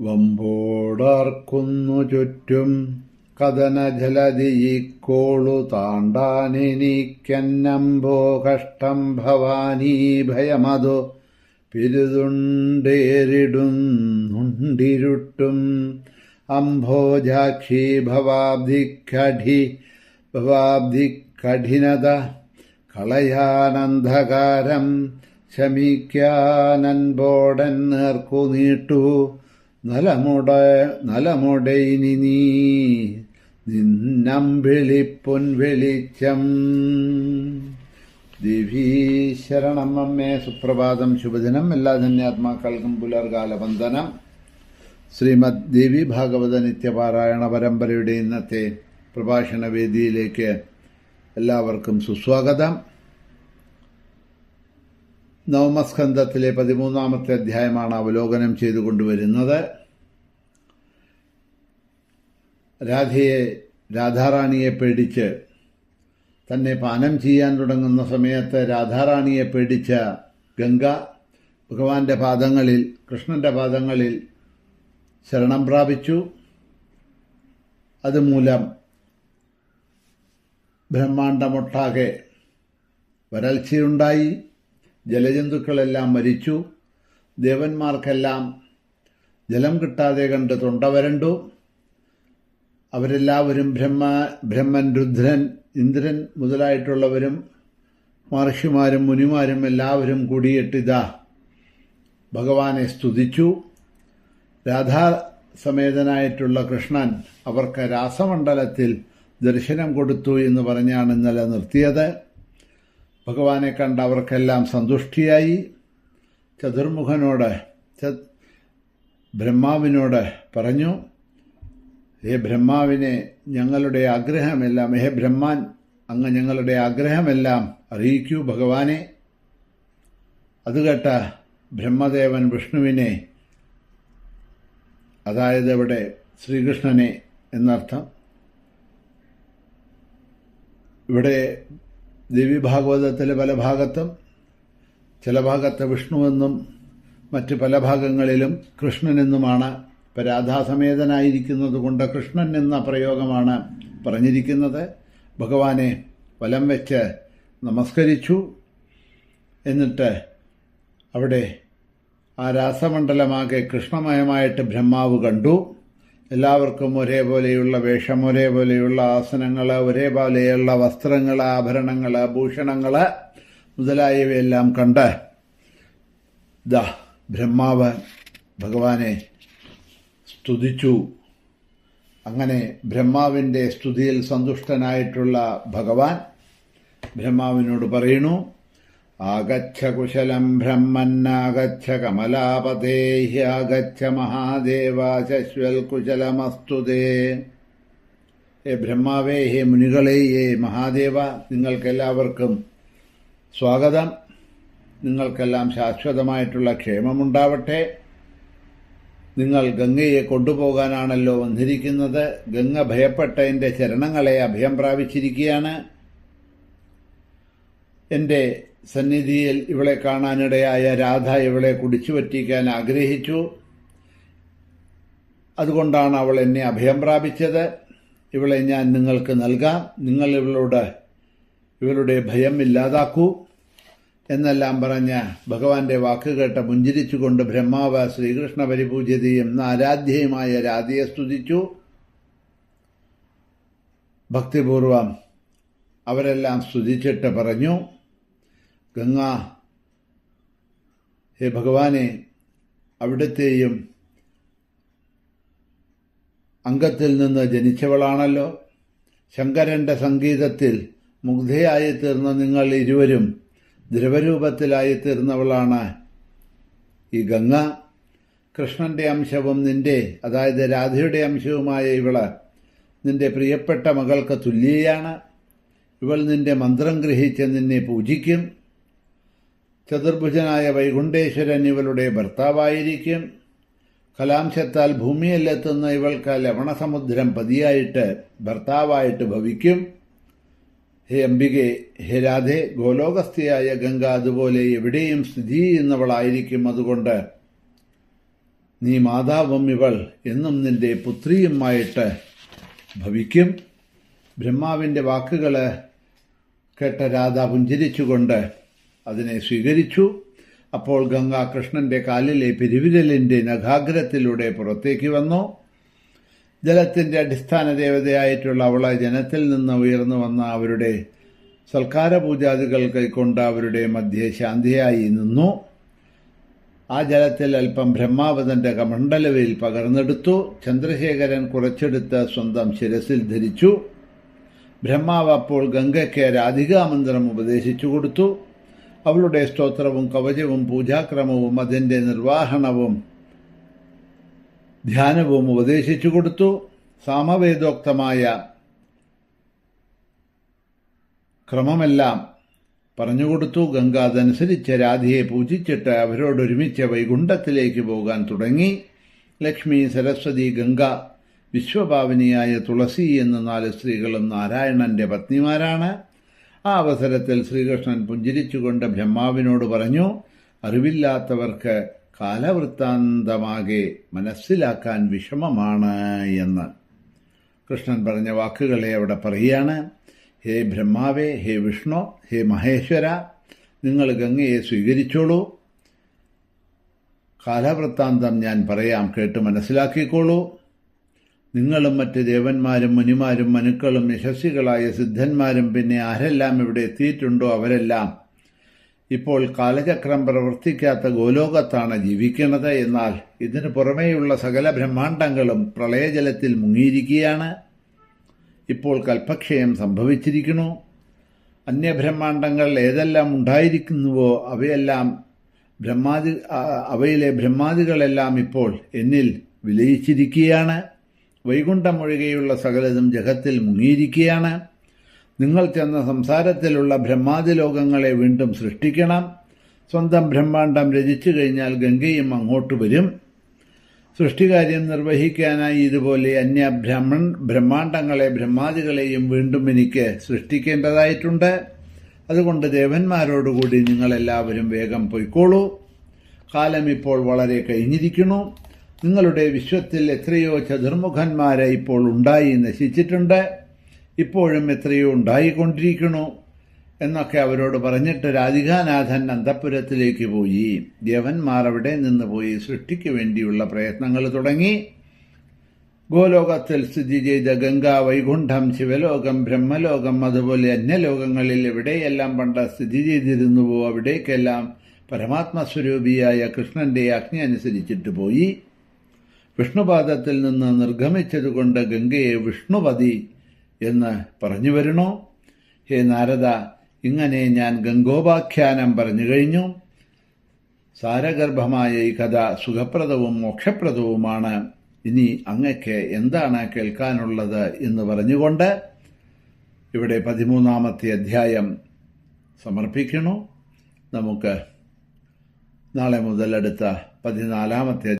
വമ്പോടാർക്കുന്നു ചുറ്റും കഥനജലധിയിക്കോളു താണ്ടാനെനിക്കന്നമ്പോ കഷ്ടം ഭവാനീ ഭയമതു പിരുതുണ്ടേറിടുന്നുണ്ടിരുട്ടും അംഭോജാക്ഷി ഭവാബ്ധികഠിനത കളയാനന്ധകാരം ശമിക്കാനൻപോടൻ നേർക്കു നീട്ടു നലമുടൈനി നീ നിന്നമ്പിളിപ്പൊൻ വെളിച്ചം. ദേവീ ശരണം അമ്മേ. സുപ്രഭാതം, ശുഭദിനം. എല്ലാ ധന്യാത്മാക്കൾക്കും പുലർകാല വന്ദനം. ശ്രീമദ് ദേവി ഭാഗവത നിത്യപാരായണ പരമ്പരയുടെ ഇന്നത്തെ പ്രഭാഷണ വേദിയിലേക്ക് എല്ലാവർക്കും സുസ്വാഗതം. നവമസ്കന്ധത്തിലെ 13-ാമത്തെ അധ്യായമാണ് അവലോകനം ചെയ്തുകൊണ്ടുവരുന്നത്. രാധാറാണിയെ പേടിച്ച് തന്നെ പാനം ചെയ്യാൻ തുടങ്ങുന്ന സമയത്ത് രാധാറാണിയെ പേടിച്ച ഗംഗ ഭഗവാന്റെ പാദങ്ങളിൽ, കൃഷ്ണന്റെ പാദങ്ങളിൽ ശരണം പ്രാപിച്ചു. അതുമൂലം ബ്രഹ്മാണ്ടമൊട്ടാകെ വരൾച്ചയുണ്ടായി. ജലജന്തുക്കളെല്ലാം മരിച്ചു. ദേവന്മാർക്കെല്ലാം ജലം കിട്ടാതെ കണ്ട് തൊണ്ട വരണ്ടു. അവരെല്ലാവരും ബ്രഹ്മൻ, രുദ്രൻ, ഇന്ദ്രൻ മുതലായിട്ടുള്ളവരും മഹർഷിമാരും മുനിമാരും എല്ലാവരും കൂടിയിട്ടിതാ ഭഗവാനെ സ്തുതിച്ചു. രാധാസമേതനായിട്ടുള്ള കൃഷ്ണൻ അവർക്ക് രാസമണ്ഡലത്തിൽ ദർശനം കൊടുത്തു എന്ന് പറഞ്ഞാണ് ഇന്നലെ നിർത്തിയത്. ഭഗവാനെ കണ്ട് അവർക്കെല്ലാം സന്തുഷ്ടിയായി. ചതുർമുഖനോട്, ബ്രഹ്മാവിനോട് പറഞ്ഞു, ഹേ ബ്രഹ്മാവിനെ, ഞങ്ങളുടെ ആഗ്രഹമെല്ലാം, ഹേ ബ്രഹ്മാൻ, അങ്ങ് ഞങ്ങളുടെ ആഗ്രഹമെല്ലാം അറിയിക്കൂ ഭഗവാനെ. അതുകേട്ട ബ്രഹ്മദേവൻ വിഷ്ണുവിനെ, അതായത് ഇവിടെ ശ്രീകൃഷ്ണനെ എന്നർത്ഥം, ഇവിടെ ദേവീഭാഗവതത്തിലെ പല ഭാഗത്തും, ചില ഭാഗത്ത് വിഷ്ണുവെന്നും മറ്റ് പല ഭാഗങ്ങളിലും കൃഷ്ണനെന്നുമാണ്. ഇപ്പം രാധാസമേതനായിരിക്കുന്നത് കൊണ്ട് കൃഷ്ണൻ എന്ന പ്രയോഗമാണ് പറഞ്ഞിരിക്കുന്നത്. ഭഗവാനെ വലം വെച്ച് നമസ്കരിച്ചു. എന്നിട്ട് അവിടെ ആ രാസമണ്ഡലമാകെ കൃഷ്ണമയമായിട്ട് ബ്രഹ്മാവ് കണ്ടു. എല്ലാവർക്കും ഒരേപോലെയുള്ള വേഷം, ഒരേപോലെയുള്ള ആസനങ്ങൾ, ഒരേപോലെയുള്ള വസ്ത്രങ്ങൾ, ആഭരണങ്ങൾ, ഭൂഷണങ്ങൾ മുതലായവയെല്ലാം കണ്ട് ബ്രഹ്മാവ് ഭഗവാനെ സ്തുതിച്ചു. അങ്ങനെ ബ്രഹ്മാവിൻ്റെ സ്തുതിയിൽ സന്തുഷ്ടനായിട്ടുള്ള ഭഗവാൻ ബ്രഹ്മാവിനോട് പറയുന്നു, ആഗച്ഛ കുശലം ബ്രഹ്മന്നാഗച്ഛ കമലാപതേ ആഗച്ഛ മഹാദേവ ശശ്വൽ കുശലമസ്തുതേ. ഹേ ബ്രഹ്മാവേ, ഹേ മുനികളെ, ഹേ മഹാദേവ, നിങ്ങൾക്കെല്ലാവർക്കും സ്വാഗതം. നിങ്ങൾക്കെല്ലാം ശാശ്വതമായിട്ടുള്ള ക്ഷേമമുണ്ടാവട്ടെ. നിങ്ങൾ ഗംഗയെ കൊണ്ടുപോകാനാണല്ലോ വന്നിരിക്കുന്നത്. ഗംഗ ഭയപ്പെട്ട എൻ്റെ ചരണങ്ങളെ അഭയം പ്രാപിച്ചിരിക്കുകയാണ്. എൻ്റെ സന്നിധിയിൽ ഇവളെ കാണാനിടയായ രാധ ഇവളെ കുടിച്ചു പറ്റിക്കാൻ ആഗ്രഹിച്ചു. അതുകൊണ്ടാണ് അവൾ എന്നെ അഭയം പ്രാപിച്ചത്. ഇവളെ ഞാൻ നിങ്ങൾക്ക് നൽകാം. നിങ്ങൾ ഇവളുടെ ഭയം ഇല്ലാതാക്കൂ എന്നെല്ലാം പറഞ്ഞ് ഭഗവാന്റെ വാക്കുകേട്ട് പുഞ്ചിരിച്ചുകൊണ്ട് ബ്രഹ്മാവ് ശ്രീകൃഷ്ണ പരിപൂജ്യതയും ആരാധ്യയുമായ രാധയെ സ്തുതിച്ചു. ഭക്തിപൂർവം അവരെല്ലാം സ്തുതിച്ചിട്ട് പറഞ്ഞു, ഗംഗ, ഹേ ഭഗവാനെ, അവിടുത്തെയും അംഗത്തിൽ നിന്ന് ജനിച്ചവളാണല്ലോ. ശങ്കരന്റെ സംഗീതത്തിൽ മുഗ്ധയായി തീർന്ന നിങ്ങൾ ഇരുവരും ദ്രവരൂപത്തിലായി തീർന്നവളാണ് ഈ ഗംഗ. കൃഷ്ണന്റെ അംശവും നിന്റെ, അതായത് രാധയുടെ അംശവുമായ ഇവള് നിന്റെ പ്രിയപ്പെട്ട മകൾക്ക് തുല്യയാണ്. ഇവൾ നിന്റെ മന്ത്രം ഗ്രഹിച്ച് നിന്നെ പൂജിക്കും. ചതുർഭുജനായ വൈകുണ്ഠേശ്വരൻ ഇവളുടെ ഭർത്താവായിരിക്കും. കലാംശത്താൽ ഭൂമിയിലെത്തുന്ന ഇവൾക്ക് ലവണസമുദ്രം പതിയായിട്ട് ഭർത്താവായിട്ട് ഭവിക്കും. ഹേ അംബികെ, ഹേ രാധേ, ഗോലോകസ്ഥയായ ഗംഗ അതുപോലെ എവിടെയും സ്ഥിതി ചെയ്യുന്നവളായിരിക്കും. അതുകൊണ്ട് നീ മാതാവും ഇവൾ എന്നും നിന്റെ പുത്രിയുമായിട്ട് ഭവിക്കും. ബ്രഹ്മാവിൻ്റെ വാക്കുകൾ കേട്ട രാധ പുഞ്ചിരിച്ചുകൊണ്ട് അതിനെ സ്വീകരിച്ചു. അപ്പോൾ ഗംഗ കൃഷ്ണന്റെ കാലിലെ പെരുവിരലിൻ്റെ നഖാഗ്രത്തിലൂടെ പുറത്തേക്ക് വന്നു. ജലത്തിൻ്റെ അടിസ്ഥാന ദേവതയായിട്ടുള്ള അവളെ ജനത്തിൽ നിന്ന് ഉയർന്നു വന്ന അവരുടെ സൽക്കാര പൂജാദികൾ കൈക്കൊണ്ട് അവരുടെ മധ്യേ ശാന്തിയായി നിന്നു. ആ ജലത്തിൽ അല്പം ബ്രഹ്മാവ് തന്റെ കമണ്ഡലുവിൽ പകർന്നെടുത്തു. ചന്ദ്രശേഖരൻ കുറച്ചെടുത്ത് സ്വന്തം ശിരസിൽ ധരിച്ചു. ബ്രഹ്മാവ് അപ്പോൾ ഗംഗയ്ക്ക് രാധികാമന്ത്രം ഉപദേശിച്ചു കൊടുത്തു. അവളുടെ സ്തോത്രവും കവചവും പൂജാക്രമവും അതിൻ്റെ നിർവഹണവും ധ്യാനവും ഉപദേശിച്ചു കൊടുത്തു. സാമവേദോക്തമായ ക്രമമെല്ലാം പറഞ്ഞുകൊടുത്തു. ഗംഗ അതനുസരിച്ച് രാധയെ പൂജിച്ചിട്ട് അവരോടൊരുമിച്ച് വൈകുണ്ഠത്തിലേക്ക് പോകാൻ തുടങ്ങി. ലക്ഷ്മി, സരസ്വതി, ഗംഗ, വിശ്വഭാവിനിയായ തുളസി എന്ന 4 സ്ത്രീകളും നാരായണന്റെ പത്നിമാരാണ്. ആ അവസരത്തിൽ ശ്രീകൃഷ്ണൻ പുഞ്ചിരിച്ചുകൊണ്ട് ബ്രഹ്മാവിനോട് പറഞ്ഞു, അറിവില്ലാത്തവർക്ക് കാലവൃത്താന്തമാകെ മനസ്സിലാക്കാൻ വിഷമമാണ് എന്ന്. കൃഷ്ണൻ പറഞ്ഞ വാക്കുകളെ അവിടെ പറയുകയാണ്. ഹേ ബ്രഹ്മാവേ, ഹേ വിഷ്ണു, ഹേ മഹേശ്വര, നിങ്ങൾ ഗംഗയെ സ്വീകരിച്ചോളൂ. കാലവൃത്താന്തം ഞാൻ പറയാം, കേട്ട് മനസ്സിലാക്കിക്കോളൂ. നിങ്ങളും മറ്റ് ദേവന്മാരും മുനിമാരും മനുക്കളും യശസ്വികളായ സിദ്ധന്മാരും പിന്നെ ആരെല്ലാം ഇവിടെ എത്തിയിട്ടുണ്ടോ അവരെല്ലാം ഇപ്പോൾ കാലചക്രം പ്രവർത്തിക്കാത്ത ഗോലോകത്താണ് ജീവിക്കുന്നത്. എന്നാൽ ഇതിനു പുറമേയുള്ള സകല ബ്രഹ്മാണ്ടങ്ങളും പ്രളയജലത്തിൽ മുങ്ങിയിരിക്കുകയാണ്. ഇപ്പോൾ കൽപ്പക്ഷയം സംഭവിച്ചിരിക്കുന്നു. അന്യബ്രഹ്മാണ്ടങ്ങൾ ഏതെല്ലാം ഉണ്ടായിരിക്കുന്നുവോ അവയിലെ ബ്രഹ്മാദികളെല്ലാം ഇപ്പോൾ എന്നിൽ വിലയിച്ചിരിക്കുകയാണ്. വൈകുണ്ഠം ഒഴികെയുള്ള സകലതും ജഗത്തിൽ മുങ്ങിയിരിക്കുകയാണ്. നിങ്ങൾ ചെന്ന സംസാരത്തിലുള്ള ബ്രഹ്മാദി ലോകങ്ങളെ വീണ്ടും സൃഷ്ടിക്കണം. സ്വന്തം ബ്രഹ്മാണ്ടം രചിച്ചു കഴിഞ്ഞാൽ ഗംഗയും അങ്ങോട്ട് വരും. സൃഷ്ടികാര്യം നിർവഹിക്കാനായി ഇതുപോലെ ബ്രഹ്മാണ്ടങ്ങളെ ബ്രഹ്മാദികളെയും വീണ്ടും എനിക്ക് സൃഷ്ടിക്കേണ്ടതായിട്ടുണ്ട്. അതുകൊണ്ട് ദേവന്മാരോടുകൂടി നിങ്ങളെല്ലാവരും വേഗം പൊയ്ക്കോളൂ. കാലം ഇപ്പോൾ വളരെ കഴിഞ്ഞിരിക്കുന്നു. നിങ്ങളുടെ വിശ്വത്തിൽ എത്രയോ ചതുർമുഖന്മാരെ ഇപ്പോൾ ഉണ്ടായി നശിച്ചിട്ടുണ്ട്. ഇപ്പോഴും എത്രയോ ഉണ്ടായിക്കൊണ്ടിരിക്കുന്നു എന്നൊക്കെ അവരോട് പറഞ്ഞിട്ട് രാധികാനാഥൻ അന്തഃപുരത്തിലേക്ക് പോയി. ദേവന്മാർ അവിടെ നിന്ന് പോയി സൃഷ്ടിക്ക് വേണ്ടിയുള്ള പ്രയത്നങ്ങൾ തുടങ്ങി. ഗോലോകത്തിൽ സ്ഥിതി ചെയ്ത ഗംഗ, വൈകുണ്ഠം, ശിവലോകം, ബ്രഹ്മലോകം, അതുപോലെ അന്യലോകങ്ങളിൽ എവിടെയെല്ലാം പണ്ട് സ്ഥിതി ചെയ്തിരുന്നുവോ അവിടേക്കെല്ലാം പരമാത്മസ്വരൂപിയായ കൃഷ്ണന്റെ ആജ്ഞ അനുസരിച്ചിട്ട് പോയി. വിഷ്ണുപാദത്തിൽ നിന്ന് നിർഗമിച്ചതുകൊണ്ട് ഗംഗയെ വിഷ്ണുപതി എന്ന് പറഞ്ഞു വരുന്നു. ഹേ നാരദ, ഇങ്ങനെ ഞാൻ ഗംഗോപാഖ്യാനം പറഞ്ഞു കഴിഞ്ഞു. സാരഗർഭമായ ഈ കഥ സുഖപ്രദവും മോക്ഷപ്രദവുമാണ്. ഇനി അങ്ങക്ക് എന്താണ് കേൾക്കാനുള്ളത് എന്ന് പറഞ്ഞുകൊണ്ട് ഇവിടെ 13ാമത്തെ അധ്യായം സമർപ്പിക്കുന്നു. നമുക്ക് നാളെ മുതൽ അടുത്ത 14ാമത്തെ